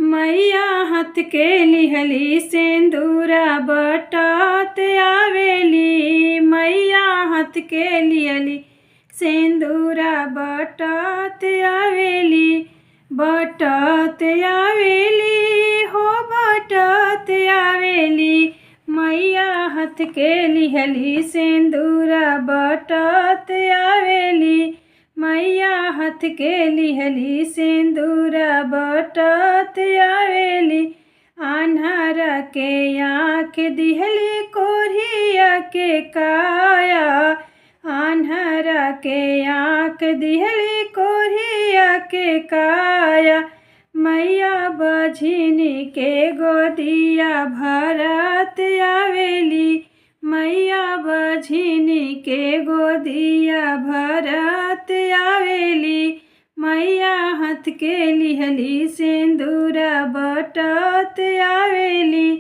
मैया हाथ के लिहली सिंदूरा बटत आवेली। मैया हाथ के लिहली सिंदूरा बटत आवेली। बटत आवेली हो बटत आवेली। मैया हाथ के लिहली सिंदूरा बटत आवेली। मैया हाथ के लिहली सिंदूरा बटत आवेली। आन्हरा के आँख दिहली कोरिया के काया। आन्हरा के आँख दिहली कोरिया के काया। मैया बझिनी के गोदिया भरत आवेली। मैया बझिनी के गोदिया भरत आवेली। मैया हाथ के लिहली सिंदूरा बटत आवेली।